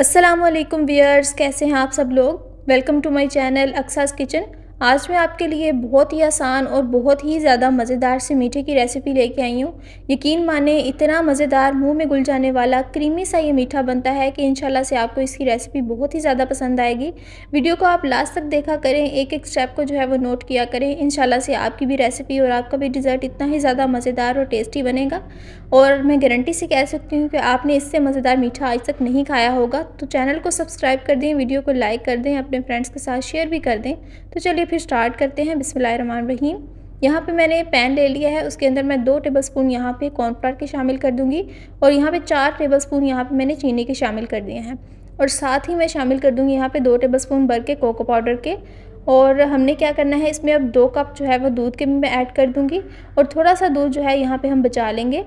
अस्सलामुअलैकुम व्यूअर्स, कैसे हैं आप सब लोग। वेलकम टू माय चैनल अक्सास किचन। आज मैं आपके लिए बहुत ही आसान और बहुत ही ज़्यादा मज़ेदार से मीठे की रेसिपी लेके आई हूँ। यकीन माने इतना मज़ेदार, मुंह में घुल जाने वाला क्रीमी सा ये मीठा बनता है कि इंशाल्लाह से आपको इसकी रेसिपी बहुत ही ज़्यादा पसंद आएगी। वीडियो को आप लास्ट तक देखा करें, एक एक स्टेप को जो है वो नोट किया करें। इंशाल्लाह से आपकी भी रेसिपी और आपका भी डिज़र्ट इतना ही ज़्यादा मज़ेदार और टेस्टी बनेगा। और मैं गारंटी से कह सकती हूँ कि आपने इससे मज़ेदार मीठा आज तक नहीं खाया होगा। तो चैनल को सब्सक्राइब कर दें, वीडियो को लाइक कर दें, अपने फ्रेंड्स के साथ शेयर भी कर दें। तो चलिए फिर स्टार्ट करते हैं। बिस्मिल्लाहिर्रहमानिर्रहीम। यहाँ पे मैंने पैन ले लिया है, उसके अंदर मैं 2 टेबलस्पून यहाँ पे कॉर्नफ्लावर के शामिल कर दूँगी और यहाँ पे 4 टेबलस्पून यहाँ पे मैंने चीनी के शामिल कर दिए हैं। और साथ ही मैं शामिल कर दूँगी यहाँ पे 2 टेबलस्पून भर के कोको पाउडर के। और हमने क्या करना है, इसमें अब 2 कप जो है वो दूध के मैं ऐड कर दूँगी और थोड़ा सा दूध जो है यहाँ पे हम बचा लेंगे।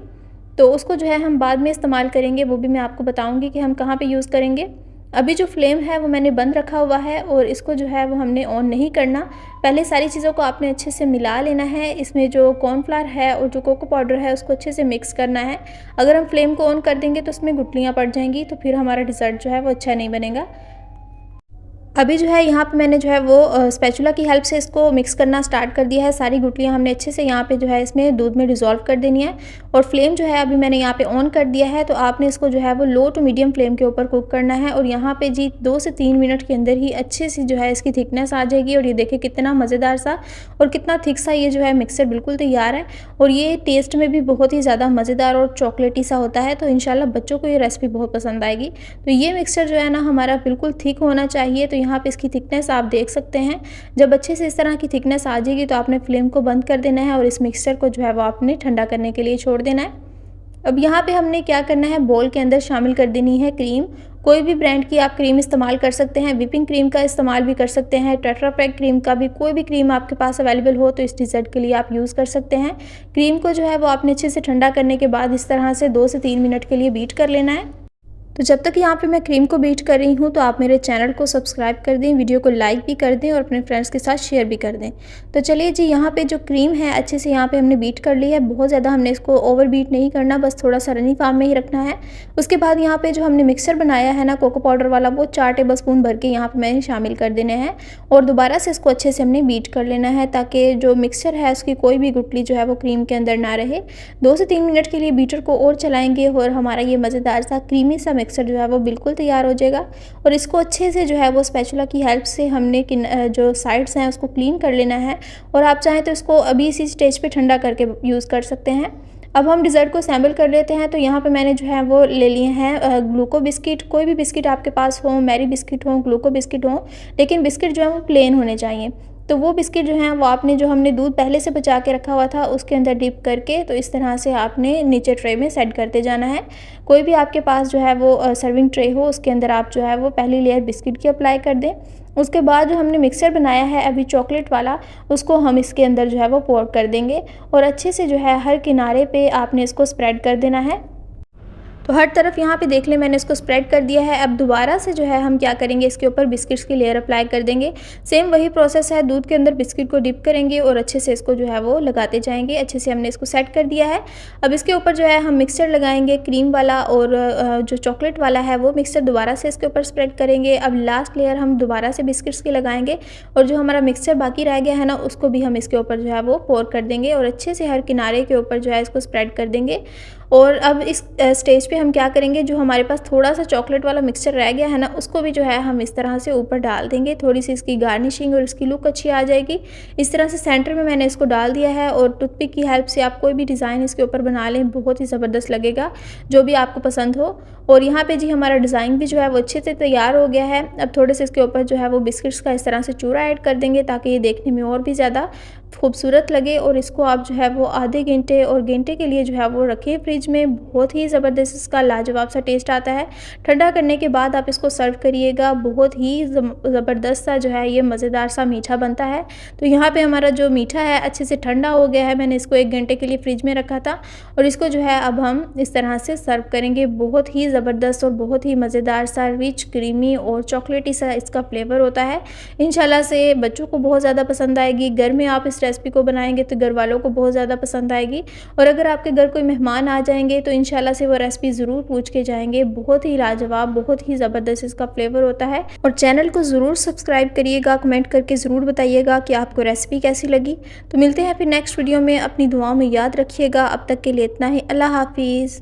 तो उसको जो है हम बाद में इस्तेमाल करेंगे, वो भी मैं आपको बताऊंगी कि हम कहाँ पे यूज़ करेंगे। अभी जो फ्लेम है वो मैंने बंद रखा हुआ है और इसको जो है वो हमने ऑन नहीं करना। पहले सारी चीज़ों को आपने अच्छे से मिला लेना है। इसमें जो कॉर्नफ्लावर है और जो कोको पाउडर है उसको अच्छे से मिक्स करना है। अगर हम फ्लेम को ऑन कर देंगे तो उसमें गुठलियाँ पड़ जाएंगी, तो फिर हमारा डिज़र्ट जो है वो अच्छा नहीं बनेगा। अभी जो है यहाँ पे मैंने जो है वो स्पैचुला की हेल्प से इसको मिक्स करना स्टार्ट कर दिया है। सारी गुठलियाँ हमने अच्छे से यहाँ पे जो है इसमें दूध में डिज़ोल्व कर देनी है। और फ्लेम जो है अभी मैंने यहाँ पे ऑन कर दिया है। तो आपने इसको जो है वो लो टू मीडियम फ्लेम के ऊपर कुक करना है। और यहाँ पे जी 2 से 3 मिनट के अंदर ही अच्छे से जो है इसकी थिकनेस आ जाएगी। और ये देखिए कितना मज़ेदार सा और कितना थिक सा ये जो है मिक्सर बिल्कुल तैयार है। और ये टेस्ट में भी बहुत ही ज़्यादा मज़ेदार और चॉकलेटी सा होता है। तो इंशाल्लाह बच्चों को ये रेसिपी बहुत पसंद आएगी। तो ये मिक्सर जो है ना हमारा बिल्कुल थिक होना चाहिए। तो यहाँ पे इसकी थिकनेस आप देख सकते हैं। जब अच्छे से इस तरह की थिकनेस आ जाएगी तो आपने फ्लेम को बंद कर देना है और इस मिक्सचर को जो है वो आपने ठंडा करने के लिए छोड़ देना है। अब यहाँ पे हमने क्या करना है, बोल के अंदर शामिल कर देनी है क्रीम। कोई भी ब्रांड की आप क्रीम इस्तेमाल कर सकते हैं, व्हिपिंग क्रीम का इस्तेमाल भी कर सकते हैं, टेट्रा पैक क्रीम का भी, कोई भी क्रीम आपके पास अवेलेबल हो तो इस डिज़र्ट के लिए आप यूज़ कर सकते हैं। क्रीम को जो है वो आपने अच्छे से ठंडा करने के बाद इस तरह से 2 से 3 मिनट के लिए बीट कर लेना है। तो जब तक यहाँ पे मैं क्रीम को बीट कर रही हूँ तो आप मेरे चैनल को सब्सक्राइब कर दें, वीडियो को लाइक भी कर दें और अपने फ्रेंड्स के साथ शेयर भी कर दें। तो चलिए जी, यहाँ पे जो क्रीम है अच्छे से यहाँ पे हमने बीट कर ली है। बहुत ज़्यादा हमने इसको ओवर बीट नहीं करना, बस थोड़ा सा रनी फार्म में ही रखना है। उसके बाद यहाँ पे जो हमने मिक्सर बनाया है ना कोको पाउडर वाला, वो 4 टेबलस्पून भर के यहाँ पर मैंने शामिल कर देने हैं। और दोबारा से इसको अच्छे से हमने बीट कर लेना है ताकि जो मिक्सचर है उसकी कोई भी गुठली जो है वो क्रीम के अंदर ना रहे। 2 से 3 मिनट के लिए बीटर को और चलाएँगे और हमारा ये मज़ेदार सा क्रीमी सा मिक्सर जो है वो बिल्कुल तैयार हो जाएगा। और इसको अच्छे से जो है वो स्पैचुला की हेल्प से हमने जो साइड्स हैं उसको क्लीन कर लेना है। और आप चाहें तो इसको अभी इसी स्टेज पे ठंडा करके यूज़ कर सकते हैं। अब हम डिज़र्ट को सैम्पल कर लेते हैं। तो यहाँ पे मैंने जो है वो ले लिए हैं ग्लूको बिस्किट। कोई भी बिस्किट आपके पास हो, मैरी बिस्किट हो, ग्लूको बिस्किट हो, लेकिन बिस्किट जो है वो प्लेन होने चाहिए। तो वो बिस्किट जो हैं वो आपने, जो हमने दूध पहले से बचा के रखा हुआ था उसके अंदर डिप करके, तो इस तरह से आपने नीचे ट्रे में सेट करते जाना है। कोई भी आपके पास जो है वो सर्विंग ट्रे हो, उसके अंदर आप जो है वो पहली लेयर बिस्किट की अप्लाई कर दें। उसके बाद जो हमने मिक्सर बनाया है अभी चॉकलेट वाला, उसको हम इसके अंदर जो है वो पोर कर देंगे। और अच्छे से जो है हर किनारे पे आपने इसको स्प्रेड कर देना है। तो हर तरफ यहाँ पे देख लें मैंने इसको स्प्रेड कर दिया है। अब दोबारा से जो है हम क्या करेंगे, इसके ऊपर बिस्किट्स की लेयर अप्लाई कर देंगे। सेम वही प्रोसेस है, दूध के अंदर बिस्किट को डिप करेंगे और अच्छे से इसको जो है वो लगाते जाएंगे। अच्छे से हमने इसको सेट कर दिया है। अब इसके ऊपर जो है हम मिक्सचर लगाएंगे क्रीम वाला, और जो चॉकलेट वाला है वो मिक्सचर दोबारा से इसके ऊपर स्प्रेड करेंगे। अब लास्ट लेयर हम दोबारा से बिस्किट्स की लगाएंगे और जो हमारा मिक्सचर बाकी रह गया है ना उसको भी हम इसके ऊपर जो है वो पोर कर देंगे और अच्छे से हर किनारे के ऊपर जो है इसको स्प्रेड कर देंगे। और अब इस स्टेज पे हम क्या करेंगे, जो हमारे पास थोड़ा सा चॉकलेट वाला मिक्सचर रह गया है ना उसको भी जो है हम इस तरह से ऊपर डाल देंगे। थोड़ी सी इसकी गार्निशिंग और इसकी लुक अच्छी आ जाएगी। इस तरह से सेंटर में मैंने इसको डाल दिया है और टूथपिक की हेल्प से आप कोई भी डिज़ाइन इसके ऊपर बना लें, बहुत ही ज़बरदस्त लगेगा, जो भी आपको पसंद हो। और यहाँ पे जी हमारा डिज़ाइन भी जो है वो अच्छे से तैयार हो गया है। अब थोड़े से इसके ऊपर जो है वो बिस्किट्स का इस तरह से चूरा ऐड कर देंगे ताकि ये देखने में और भी ज़्यादा खूबसूरत लगे। और इसको आप जो है वो आधे घंटे और घंटे के लिए जो है वो रखें फ्रिज में। बहुत ही ज़बरदस्त इसका लाजवाब सा टेस्ट आता है। ठंडा करने के बाद आप इसको सर्व करिएगा, बहुत ही ज़बरदस्त सा जो है ये मज़ेदार सा मीठा बनता है। तो यहाँ पे हमारा जो मीठा है अच्छे से ठंडा हो गया है। मैंने इसको 1 घंटे के लिए फ्रिज में रखा था और इसको जो है अब हम इस तरह से सर्व करेंगे। बहुत ही ज़बरदस्त और बहुत ही मज़ेदार सा, रिच, क्रीमी और चॉकलेटी सा इसका फ्लेवर होता है। इंशाल्लाह से बच्चों को बहुत ज़्यादा पसंद आएगी। घर में आप इस रेसिपी को बनाएंगे तो घर वालों को बहुत ज़्यादा पसंद आएगी। और अगर आपके घर कोई मेहमान आ जाएंगे तो इंशाल्लाह से वो रेसिपी ज़रूर पूछ के जाएंगे। बहुत ही लाजवाब, बहुत ही ज़बरदस्त इसका फ्लेवर होता है। और चैनल को ज़रूर सब्सक्राइब करिएगा, कमेंट करके ज़रूर बताइएगा कि आपको रेसिपी कैसी लगी। तो मिलते हैं फिर नेक्स्ट वीडियो में। अपनी दुआओं में याद रखिएगा। अब तक के लिए इतना ही। अल्लाह हाफिज़।